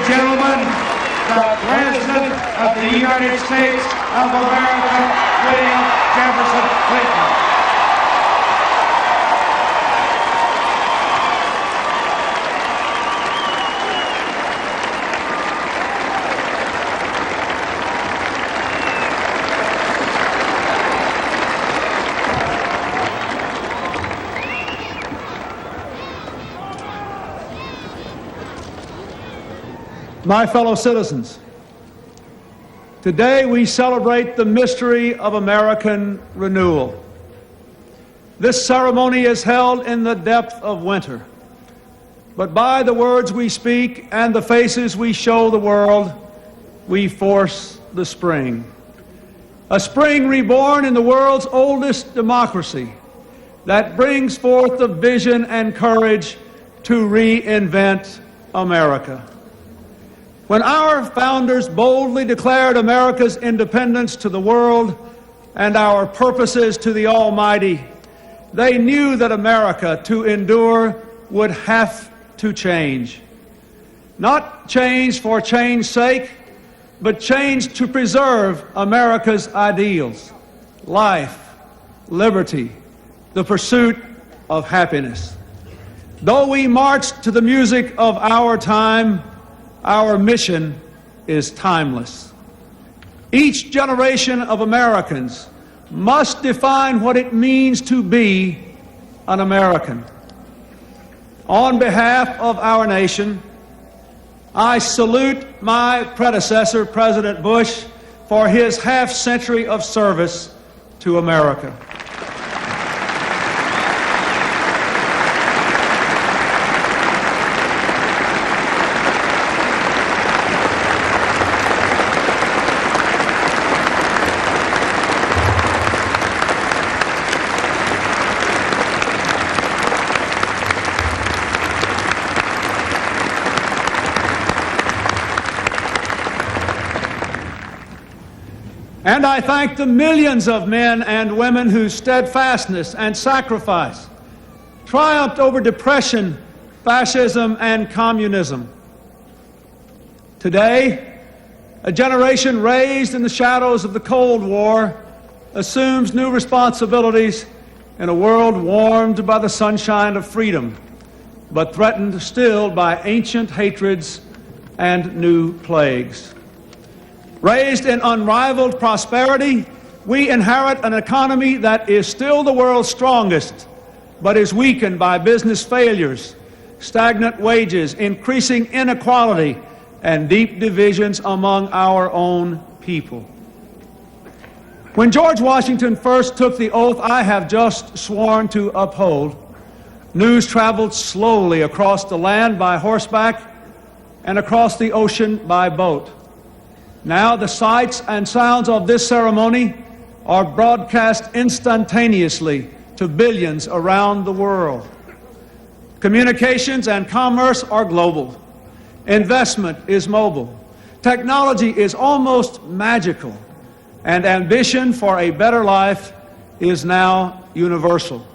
gentlemen, the President of the United States of America, William Jefferson Clinton. My fellow citizens, today we celebrate the mystery of American renewal. This ceremony is held in the depth of winter, but by the words we speak and the faces we show the world, we force the spring. A spring reborn in the world's oldest democracy that brings forth the vision and courage to reinvent America. When our founders boldly declared America's independence to the world and our purposes to the Almighty, they knew that America, to endure, would have to change. Not change for change's sake, but change to preserve America's ideals: life, liberty, the pursuit of happiness. Though we march to the music of our time, our mission is timeless. Each generation of Americans must define what it means to be an American. On behalf of our nation, I salute my predecessor, President Bush, for his half-century of service to America. And I thank the millions of men and women whose steadfastness and sacrifice triumphed over depression, fascism, and communism. Today, a generation raised in the shadows of the Cold War assumes new responsibilities in a world warmed by the sunshine of freedom, but threatened still by ancient hatreds and new plagues. Raised in unrivaled prosperity, we inherit an economy that is still the world's strongest, but is weakened by business failures, stagnant wages, increasing inequality, and deep divisions among our own people. When George Washington first took the oath I have just sworn to uphold, news traveled slowly across the land by horseback and across the ocean by boat. Now the sights and sounds of this ceremony are broadcast instantaneously to billions around the world. Communications and commerce are global. Investment is mobile. Technology is almost magical. And ambition for a better life is now universal.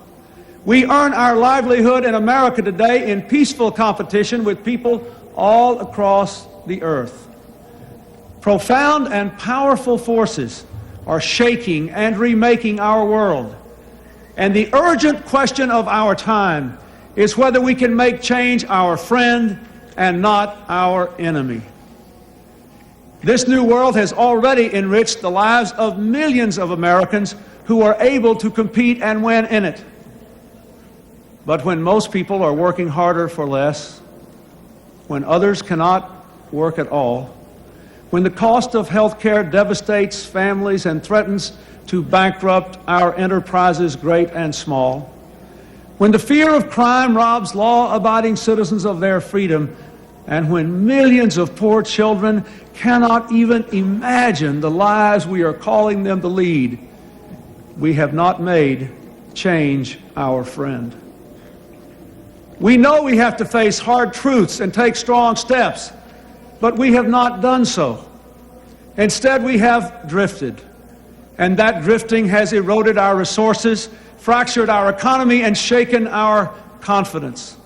We earn our livelihood in America today in peaceful competition with people all across the earth. Profound and powerful forces are shaking and remaking our world. And the urgent question of our time is whether we can make change our friend and not our enemy. This new world has already enriched the lives of millions of Americans who are able to compete and win in it. But when most people are working harder for less, when others cannot work at all, when the cost of health care devastates families and threatens to bankrupt our enterprises great and small, when the fear of crime robs law-abiding citizens of their freedom, and when millions of poor children cannot even imagine the lives we are calling them to lead, we have not made change our friend. We know we have to face hard truths and take strong steps, but we have not done so. Instead, we have drifted, and that drifting has eroded our resources, fractured our economy, and shaken our confidence.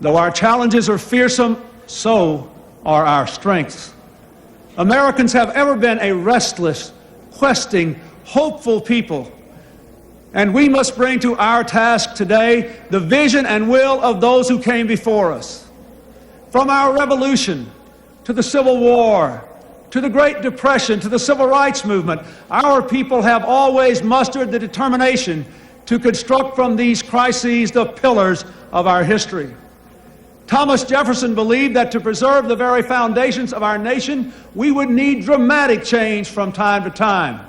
Though our challenges are fearsome so are our strengths. Americans have ever been a restless, questing, hopeful people, and we must bring to our task today the vision and will of those who came before us. From our revolution to the Civil War, to the Great Depression, to the Civil Rights Movement, our people have always mustered the determination to construct from these crises the pillars of our history. Thomas Jefferson believed that to preserve the very foundations of our nation, we would need dramatic change from time to time.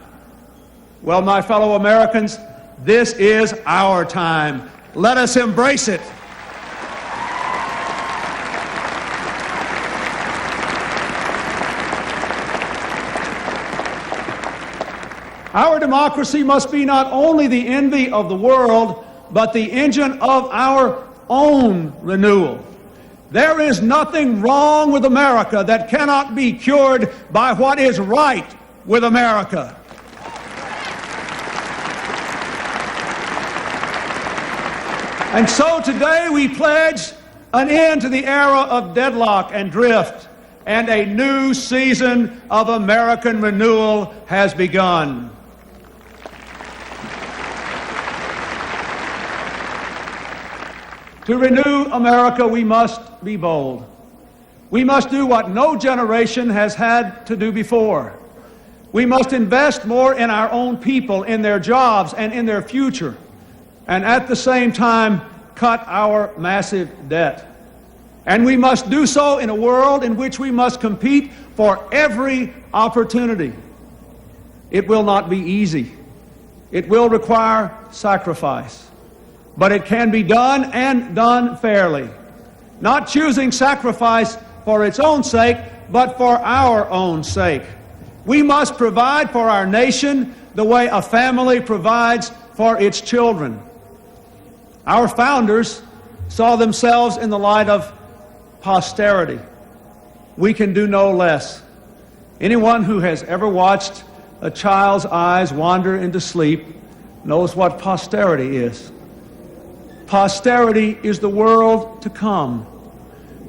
Well, my fellow Americans, this is our time. Let us embrace it. Our democracy must be not only the envy of the world, but the engine of our own renewal. There is nothing wrong with America that cannot be cured by what is right with America. And so today we pledge an end to the era of deadlock and drift, and a new season of American renewal has begun. To renew America, we must be bold. We must do what no generation has had to do before. We must invest more in our own people, in their jobs, and in their future, and at the same time cut our massive debt. And we must do so in a world in which we must compete for every opportunity. It will not be easy. It will require sacrifice. But it can be done, and done fairly. Not choosing sacrifice for its own sake, but for our own sake. We must provide for our nation the way a family provides for its children. Our founders saw themselves in the light of posterity. We can do no less. Anyone who has ever watched a child's eyes wander into sleep knows what posterity is. Posterity is the world to come,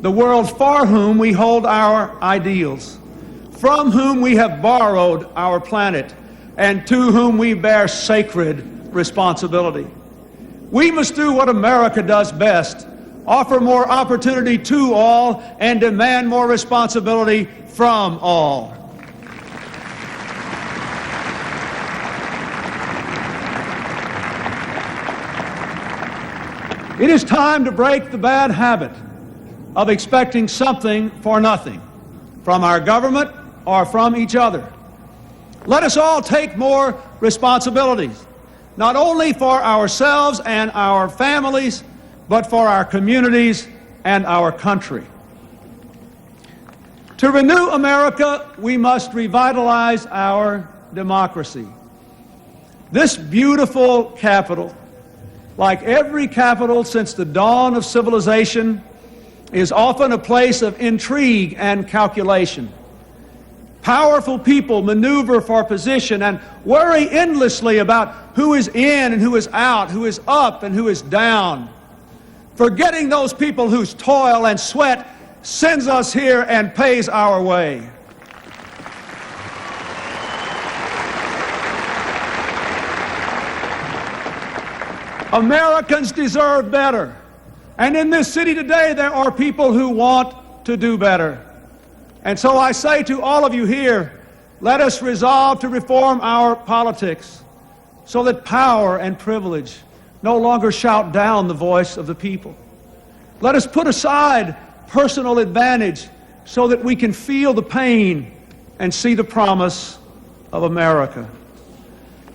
the world for whom we hold our ideals, from whom we have borrowed our planet, and to whom we bear sacred responsibility. We must do what America does best, offer more opportunity to all, and demand more responsibility from all. It is time to break the bad habit of expecting something for nothing from our government or from each other. Let us all take more responsibilities, not only for ourselves and our families, but for our communities and our country. To renew America, we must revitalize our democracy. This beautiful capital, like every capital since the dawn of civilization, is often a place of intrigue and calculation. Powerful people maneuver for position and worry endlessly about who is in and who is out, who is up and who is down, forgetting those people whose toil and sweat sends us here and pays our way. Americans deserve better. And in this city today, there are people who want to do better. And so I say to all of you here, let us resolve to reform our politics so that power and privilege no longer shout down the voice of the people. Let us put aside personal advantage so that we can feel the pain and see the promise of America.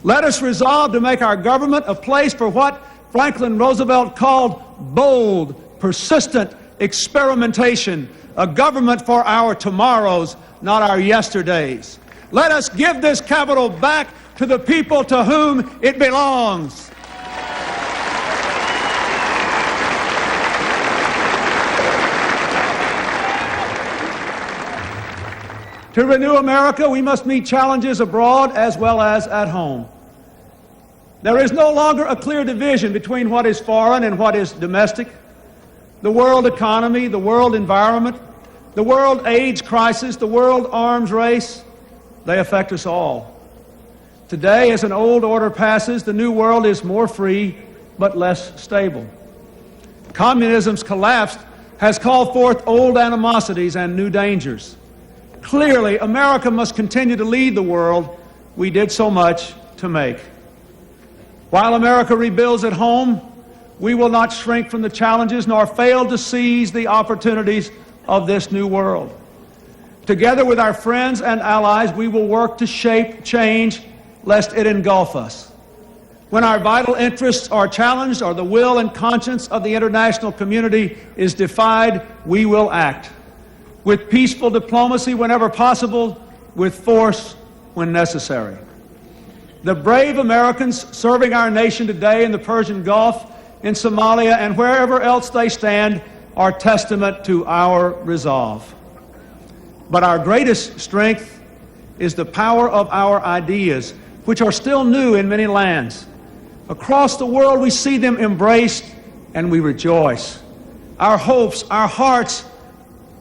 Let us resolve to make our government a place for what Franklin Roosevelt called bold, persistent experimentation, a government for our tomorrows, not our yesterdays. Let us give this capital back to the people to whom it belongs. To renew America, we must meet challenges abroad as well as at home. There is no longer a clear division between what is foreign and what is domestic. The world economy, the world environment, the world AIDS crisis, the world arms race, they affect us all. Today, as an old order passes, the new world is more free but less stable. Communism's collapse has called forth old animosities and new dangers. Clearly, America must continue to lead the world we did so much to make. While America rebuilds at home, we will not shrink from the challenges nor fail to seize the opportunities of this new world. Together with our friends and allies, we will work to shape change lest it engulf us. When our vital interests are challenged or the will and conscience of the international community is defied, we will act. With peaceful diplomacy whenever possible, with force when necessary. The brave Americans serving our nation today in the Persian Gulf, in Somalia, and wherever else they stand are testament to our resolve. But our greatest strength is the power of our ideas, which are still new in many lands. Across the world, we see them embraced and we rejoice. Our hopes, our hearts,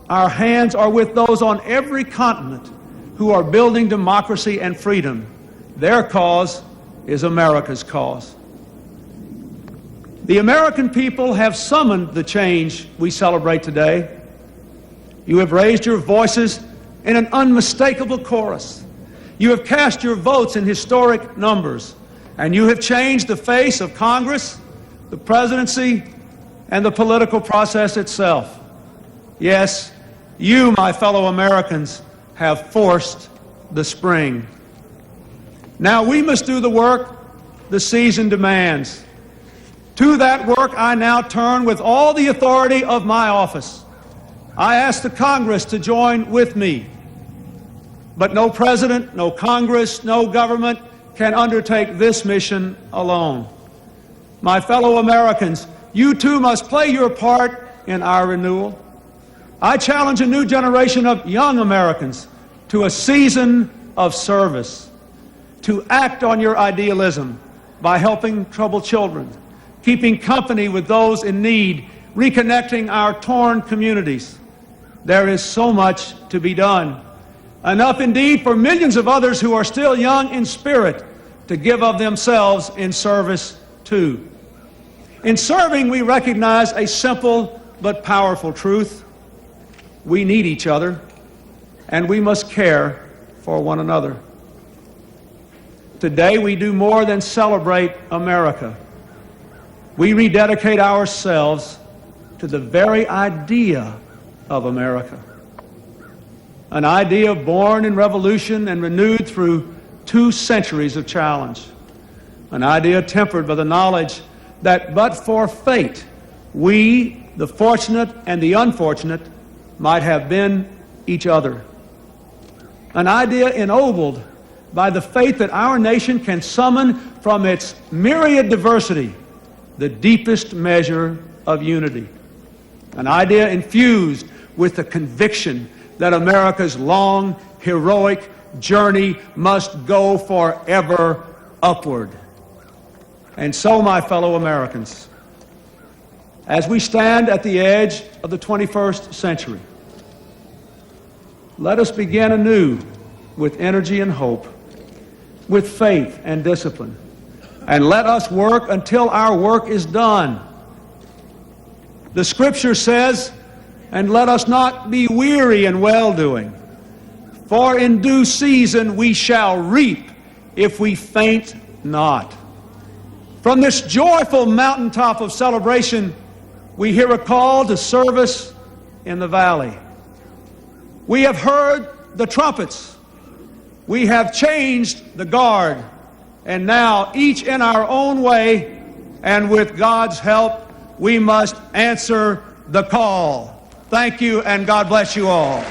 our hands are with those on every continent who are building democracy and freedom. Their cause is America's cause. The American people have summoned the change we celebrate today. You have raised your voices in an unmistakable chorus. You have cast your votes in historic numbers, and you have changed the face of Congress, the presidency, and the political process itself. Yes, you, my fellow Americans, have forced the spring. Now we must do the work the season demands. To that work I now turn with all the authority of my office. I ask the Congress to join with me. But no president, no Congress, no government can undertake this mission alone. My fellow Americans, you too must play your part in our renewal. I challenge a new generation of young Americans to a season of service, to act on your idealism by helping troubled children, keeping company with those in need, reconnecting our torn communities. There is so much to be done. Enough indeed for millions of others who are still young in spirit to give of themselves in service too. In serving, we recognize a simple but powerful truth. We need each other, and we must care for one another. Today, we do more than celebrate America. We rededicate ourselves to the very idea of America. An idea born in revolution and renewed through 2 centuries of challenge. An idea tempered by the knowledge that but for fate, we, the fortunate and the unfortunate, might have been each other. An idea ennobled by the faith that our nation can summon from its myriad diversity the deepest measure of unity. An idea infused with the conviction that America's long, heroic journey must go forever upward. And so, my fellow Americans, as we stand at the edge of the 21st century, let us begin anew with energy and hope, with faith and discipline, and let us work until our work is done. The Scripture says, and let us not be weary in well-doing, for in due season we shall reap if we faint not. From this joyful mountaintop of celebration, we hear a call to service in the valley. We have heard the trumpets. We have changed the guard. And now, each in our own way, and with God's help, we must answer the call. Thank you, and God bless you all.